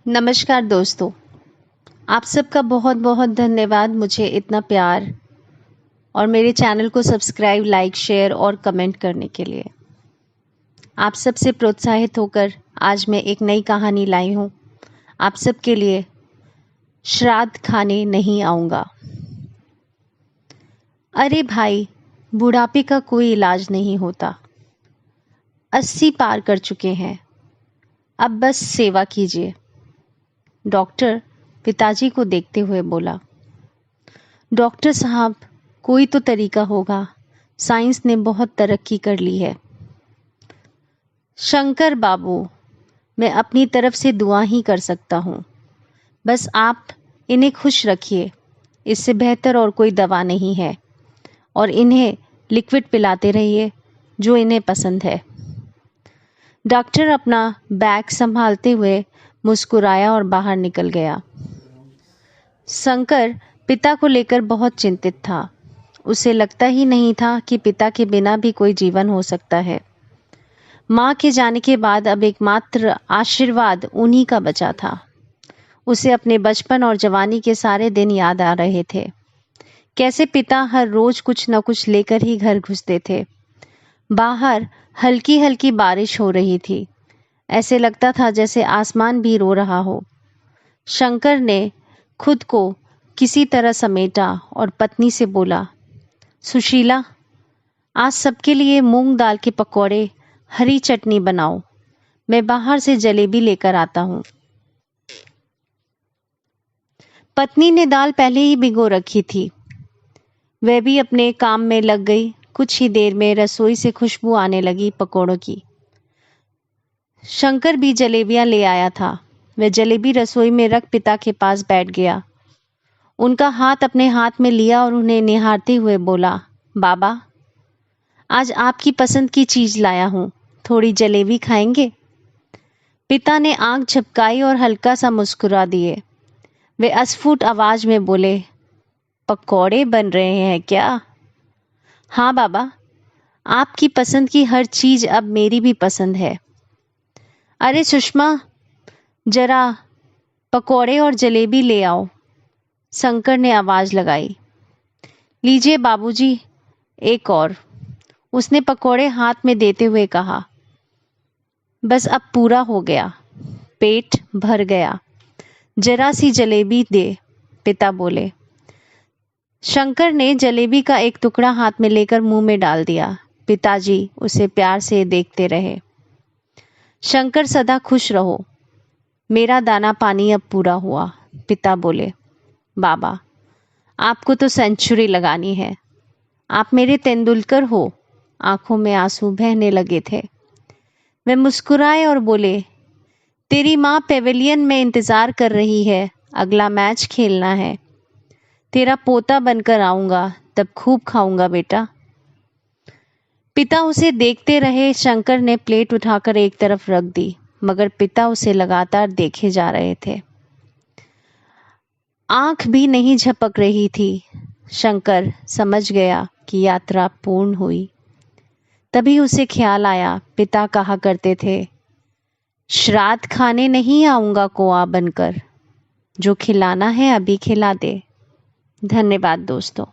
नमस्कार दोस्तों। आप सबका बहुत बहुत धन्यवाद मुझे इतना प्यार और मेरे चैनल को सब्सक्राइब, लाइक, शेयर और कमेंट करने के लिए। आप सबसे प्रोत्साहित होकर आज मैं एक नई कहानी लाई हूँ आप सबके लिए। श्राद्ध खाने नहीं आऊँगा। अरे भाई, बुढ़ापे का कोई इलाज नहीं होता। 80 पार कर चुके हैं, अब बस सेवा कीजिए। डॉक्टर पिताजी को देखते हुए बोला। डॉक्टर साहब, कोई तो तरीका होगा, साइंस ने बहुत तरक्की कर ली है। शंकर बाबू, मैं अपनी तरफ से दुआ ही कर सकता हूँ। बस आप इन्हें खुश रखिए, इससे बेहतर और कोई दवा नहीं है। और इन्हें लिक्विड पिलाते रहिए जो इन्हें पसंद है। डॉक्टर अपना बैग संभालते हुए मुस्कुराया और बाहर निकल गया। शंकर पिता को लेकर बहुत चिंतित था। उसे लगता ही नहीं था कि पिता के बिना भी कोई जीवन हो सकता है। माँ के जाने के बाद अब एकमात्र आशीर्वाद उन्हीं का बचा था। उसे अपने बचपन और जवानी के सारे दिन याद आ रहे थे। कैसे पिता हर रोज कुछ न कुछ लेकर ही घर घुसते थे। बाहर हल्की हल्की बारिश हो रही थी। ऐसे लगता था जैसे आसमान भी रो रहा हो। शंकर ने खुद को किसी तरह समेटा और पत्नी से बोला, सुशीला, आज सबके लिए मूंग दाल के पकौड़े, हरी चटनी बनाओ। मैं बाहर से जलेबी लेकर आता हूँ। पत्नी ने दाल पहले ही भिगो रखी थी। वह भी अपने काम में लग गई। कुछ ही देर में रसोई से खुशबू आने लगी पकौड़ों की। शंकर भी जलेबियां ले आया था। वह जलेबी रसोई में रख पिता के पास बैठ गया। उनका हाथ अपने हाथ में लिया और उन्हें निहारते हुए बोला, बाबा, आज आपकी पसंद की चीज लाया हूँ, थोड़ी जलेबी खाएंगे? पिता ने आंख झपकाई और हल्का सा मुस्कुरा दिए। वे अस्फुट आवाज में बोले, पकौड़े बन रहे हैं क्या? हाँ बाबा, आपकी पसंद की हर चीज अब मेरी भी पसंद है। अरे सुषमा, जरा पकौड़े और जलेबी ले आओ, शंकर ने आवाज लगाई। लीजिए बाबूजी, एक और, उसने पकौड़े हाथ में देते हुए कहा। बस अब पूरा हो गया, पेट भर गया, जरा सी जलेबी दे, पिता बोले। शंकर ने जलेबी का एक टुकड़ा हाथ में लेकर मुंह में डाल दिया। पिताजी उसे प्यार से देखते रहे। शंकर, सदा खुश रहो, मेरा दाना पानी अब पूरा हुआ, पिता बोले। बाबा, आपको तो सेंचुरी लगानी है, आप मेरे तेंदुलकर हो। आंखों में आंसू बहने लगे थे। वे मुस्कुराए और बोले, तेरी माँ पेविलियन में इंतजार कर रही है, अगला मैच खेलना है। तेरा पोता बनकर आऊंगा, तब खूब खाऊंगा बेटा। पिता उसे देखते रहे। शंकर ने प्लेट उठाकर एक तरफ रख दी, मगर पिता उसे लगातार देखे जा रहे थे। आंख भी नहीं झपक रही थी। शंकर समझ गया कि यात्रा पूर्ण हुई। तभी उसे ख्याल आया, पिता कहा करते थे, श्राद्ध खाने नहीं आऊंगा कोआ बनकर, जो खिलाना है अभी खिला दे। धन्यवाद दोस्तों।